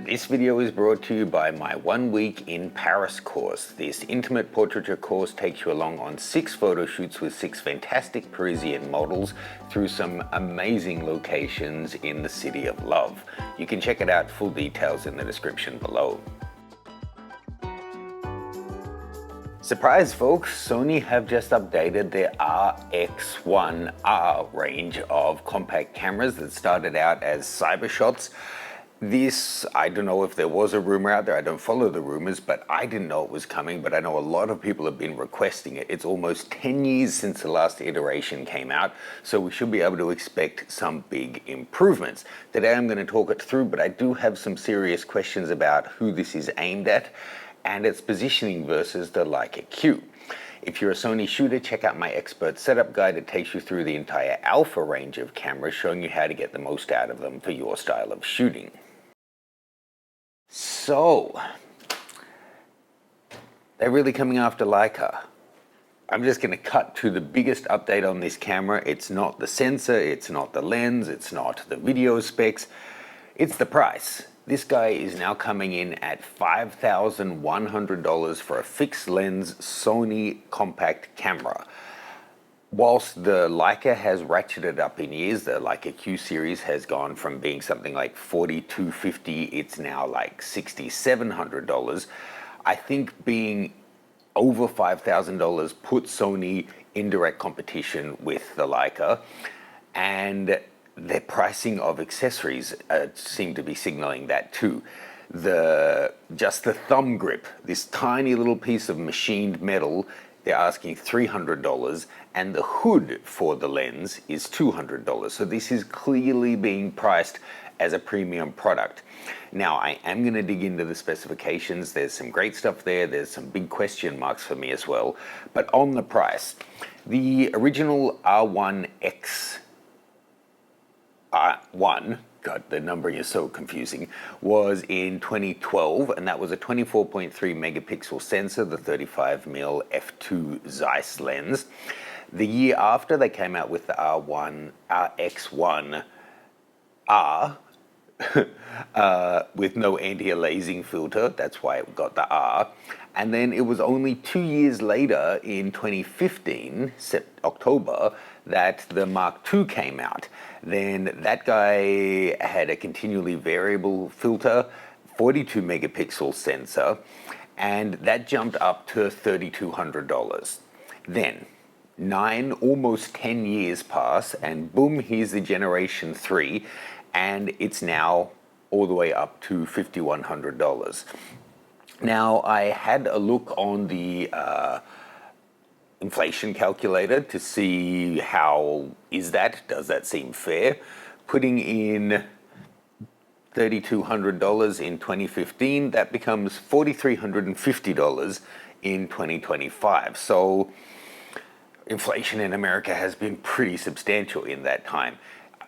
This video is brought to you by my 1 week in Paris course. This intimate portraiture course takes you along on 6 photo shoots with 6 fantastic Parisian models through some amazing locations in the city of love. You can check it out, full details in the description below. Surprise folks, Sony have just updated their RX1R range of compact cameras that started out as cyber shots. This, I don't know if there was a rumor out there, I don't follow the rumors, but I didn't know it was coming, but I know a lot of people have been requesting it. It's almost 10 years since the last iteration came out, so we should be able to expect some big improvements. Today I'm going to talk it through, but I do have some serious questions about who this is aimed at and its positioning versus the Leica Q. If you're a Sony shooter, check out my expert setup guide. It takes you through the entire alpha range of cameras, showing you how to get the most out of them for your style of shooting. So, they're really coming after Leica. I'm just going to cut to the biggest update on this camera. It's not the sensor, it's not the lens, it's not the video specs, it's the price. This guy is now coming in at $5,100 for a fixed lens Sony compact camera. Whilst the Leica has ratcheted up in years, the Leica Q series has gone from being something like $4,250, it's now like $6,700. I think being over $5,000 puts Sony in direct competition with the Leica, and their pricing of accessories seem to be signaling that too. Just the thumb grip, this tiny little piece of machined metal, they're asking $300, and the hood for the lens is $200. So this is clearly being priced as a premium product. Now, I am going to dig into the specifications. There's some great stuff there. There's some big question marks for me as well. But on the price, the original R1X R1, God, the numbering is so confusing, was in 2012, and that was a 24.3 megapixel sensor, the 35mm f2 Zeiss lens. The year after, they came out with the RX1R with no anti-aliasing filter. That's why it got the R. And then it was only 2 years later, in 2015, October, that the Mark II came out. Then that guy had a continually variable filter, 42 megapixel sensor, and that jumped up to $3,200. Then 9, almost 10 years pass, and boom, here's the Generation 3, and it's now all the way up to $5,100. Now, I had a look on the inflation calculator to see how is that, does that seem fair? Putting in $3,200 in 2015, that becomes $4,350 in 2025. So inflation in America has been pretty substantial in that time.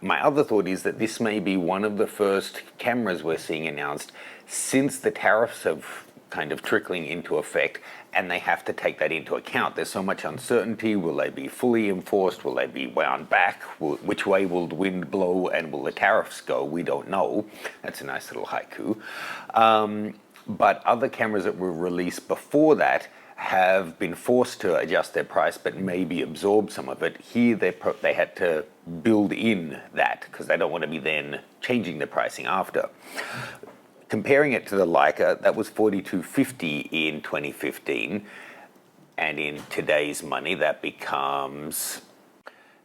My other thought is that this may be one of the first cameras we're seeing announced since the tariffs have kind of trickling into effect, and they have to take that into account. There's so much uncertainty. Will they be fully enforced? Will they be wound back? Which way will the wind blow, and will the tariffs go? We don't know. That's a nice little haiku. But other cameras that were released before that have been forced to adjust their price, but maybe absorb some of it. Here they had to build in that because they don't want to be then changing the pricing after. Comparing it to the Leica, that was $4,250 in 2015, and in today's money that becomes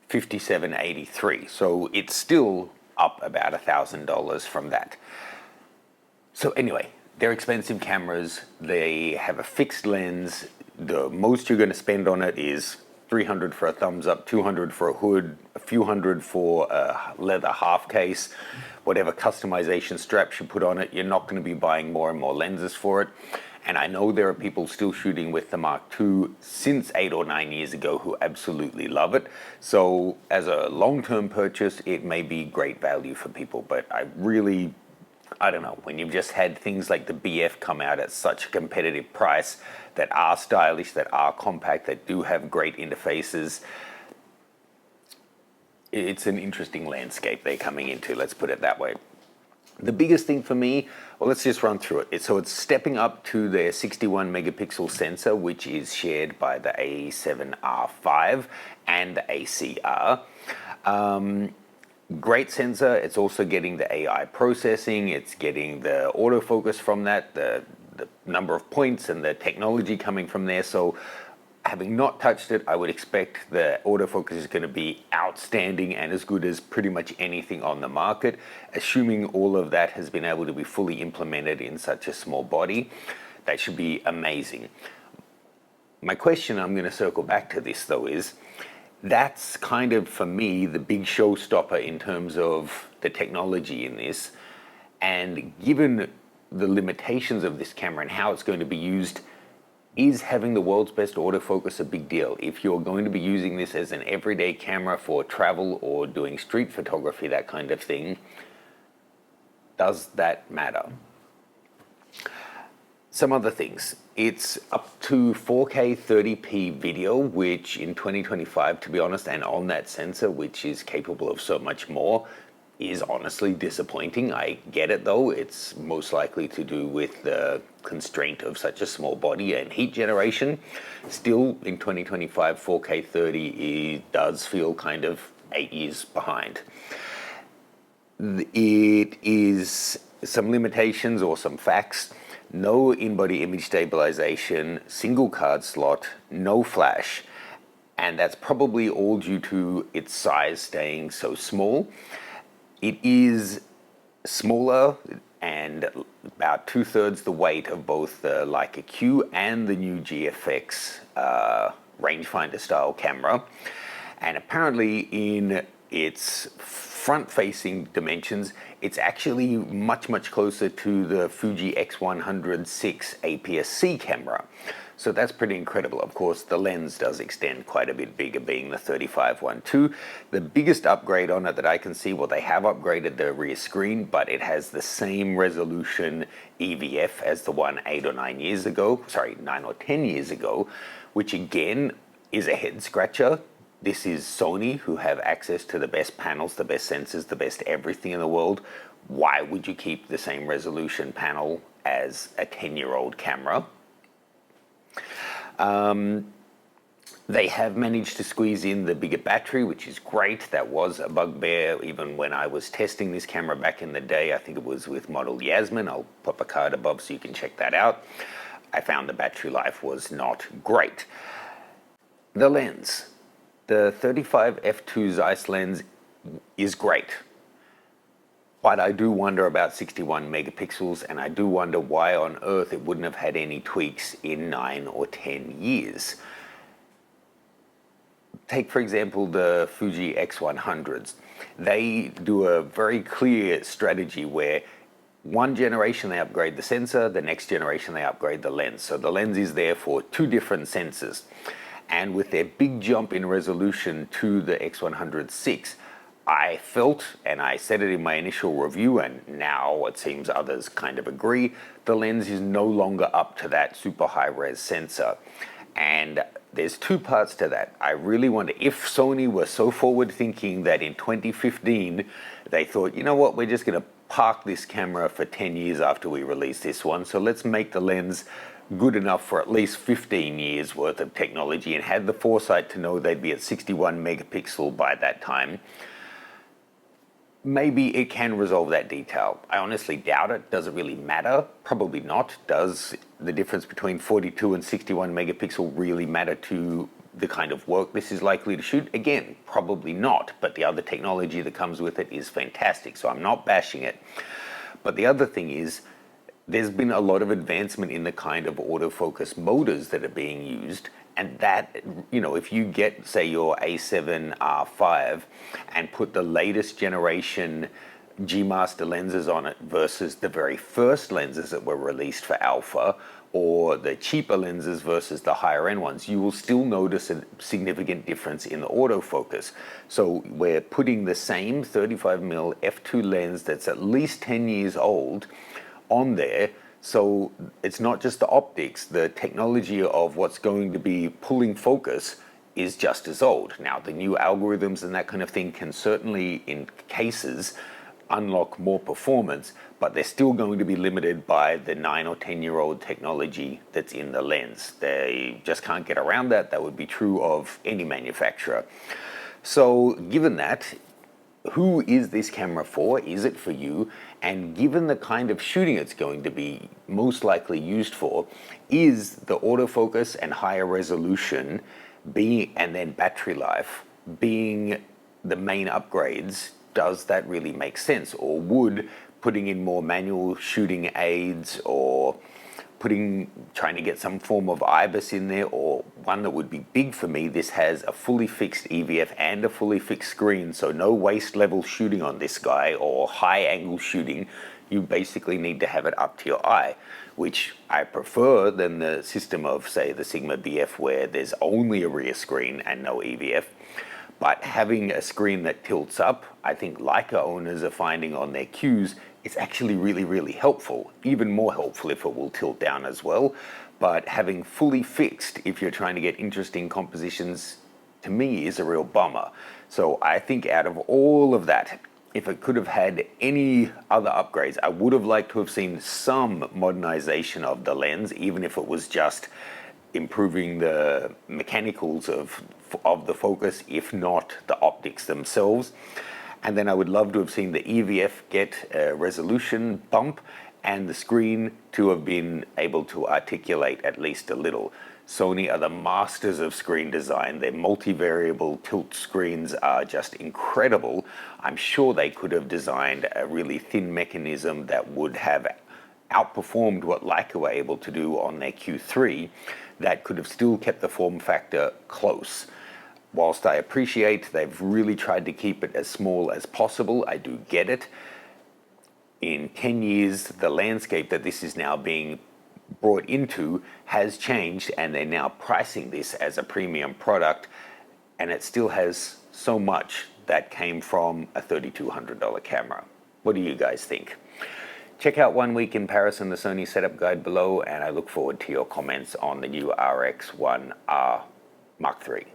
$5,783. So it's still up about $1,000 from that. So anyway, they're expensive cameras. They have a fixed lens. The most you're going to spend on it is $300 for a thumbs up, $200 for a hood, a few hundred for a leather half case, whatever customization straps you put on it. You're not going to be buying more and more lenses for it. And I know there are people still shooting with the Mark II since 8 or 9 years ago who absolutely love it. So as a long-term purchase, it may be great value for people, but I don't know, when you've just had things like the BF come out at such a competitive price that are stylish, that are compact, that do have great interfaces, it's an interesting landscape they're coming into, let's put it that way. The biggest thing for me, well, let's just run through it. So it's stepping up to their 61 megapixel sensor, which is shared by the A7R5 and the ACR. Great sensor. It's also getting the AI processing. It's getting the autofocus from that, the number of points and the technology coming from there. So having not touched it, I would expect the autofocus is going to be outstanding and as good as pretty much anything on the market, assuming all of that has been able to be fully implemented in such a small body. That should be amazing. My question, I'm going to circle back to this though, is that's kind of, for me, the big showstopper in terms of the technology in this. And given the limitations of this camera and how it's going to be used, is having the world's best autofocus a big deal? If you're going to be using this as an everyday camera for travel or doing street photography, that kind of thing, does that matter? Some other things. It's up to 4K 30p video, which in 2025, to be honest, and on that sensor, which is capable of so much more, is honestly disappointing. I get it though. It's most likely to do with the constraint of such a small body and heat generation. Still, in 2025, 4K 30 does feel kind of 8 years behind. It is some limitations or some facts. No in-body image stabilization, single card slot, no flash, and that's probably all due to its size staying so small. It is smaller and about 2/3 the weight of both the Leica Q and the new GFX rangefinder style camera. And apparently in its front-facing dimensions, it's actually much, much closer to the Fuji X100 APS-C camera. So that's pretty incredible. Of course, the lens does extend quite a bit bigger, being the 35-1.2. The biggest upgrade on it that I can see, well, they have upgraded the rear screen, but it has the same resolution EVF as the one 8 or 9 years ago, sorry, 9 or 10 years ago, which again is a head scratcher. This is Sony, who have access to the best panels, the best sensors, the best everything in the world. Why would you keep the same resolution panel as a 10-year-old camera? They have managed to squeeze in the bigger battery, which is great. That was a bugbear even when I was testing this camera back in the day. I think it was with model Yasmin. I'll pop a card above so you can check that out. I found the battery life was not great. The lens. The 35 f2 Zeiss lens is great. But I do wonder about 61 megapixels, and I do wonder why on earth it wouldn't have had any tweaks in 9 or 10 years. Take, for example, the Fuji X100s. They do a very clear strategy where one generation they upgrade the sensor, the next generation they upgrade the lens. So the lens is there for two different sensors. And with their big jump in resolution to the X100 I felt, and I said it in my initial review, and now it seems others kind of agree, the lens is no longer up to that super high-res sensor. And there's two parts to that. I really wonder if Sony were so forward-thinking that in 2015 they thought, you know what, we're just going to park this camera for 10 years after we release this one, so let's make the lens good enough for at least 15 years worth of technology, and had the foresight to know they'd be at 61 megapixel by that time. Maybe it can resolve that detail. I honestly doubt it. Does it really matter? Probably not. Does the difference between 42 and 61 megapixel really matter to the kind of work this is likely to shoot? Again, probably not, but the other technology that comes with it is fantastic, so I'm not bashing it. But the other thing is, there's been a lot of advancement in the kind of autofocus motors that are being used, and that, you know, if you get, say, your A7R5 and put the latest generation G-Master lenses on it versus the very first lenses that were released for Alpha, or the cheaper lenses versus the higher end ones, you will still notice a significant difference in the autofocus. So we're putting the same 35mm f2 lens that's at least 10 years old on there. So it's not just the optics, the technology of what's going to be pulling focus is just as old. Now, the new algorithms and that kind of thing can certainly, in cases, unlock more performance, but they're still going to be limited by the 9 or 10-year-old technology that's in the lens. They just can't get around that. That would be true of any manufacturer. So given that, who is this camera for? Is it for you? And given the kind of shooting it's going to be most likely used for, is the autofocus and higher resolution and then battery life being the main upgrades? Does that really make sense? Or would putting in more manual shooting aids, or trying to get some form of IBIS in there, or one that would be big for me, this has a fully fixed EVF and a fully fixed screen, so no waist level shooting on this guy or high angle shooting. You basically need to have it up to your eye, which I prefer than the system of, say, the Sigma BF, where there's only a rear screen and no EVF. But having a screen that tilts up, I think Leica owners are finding on their Qs, it's actually really, really helpful. Even more helpful if it will tilt down as well. But having fully fixed, if you're trying to get interesting compositions, to me is a real bummer. So I think out of all of that, if it could have had any other upgrades, I would have liked to have seen some modernization of the lens, even if it was just improving the mechanicals of the focus, if not the optics themselves. And then I would love to have seen the EVF get a resolution bump and the screen to have been able to articulate at least a little. Sony are the masters of screen design. Their multivariable tilt screens are just incredible. I'm sure they could have designed a really thin mechanism that would have outperformed what Leica were able to do on their Q3, that could have still kept the form factor close. Whilst I appreciate they've really tried to keep it as small as possible, I do get it. In 10 years, the landscape that this is now being brought into has changed, and they're now pricing this as a premium product, and it still has so much that came from a $3,200 camera. What do you guys think? Check out 1 week in Paris and the Sony setup guide below, and I look forward to your comments on the new RX1R Mark III.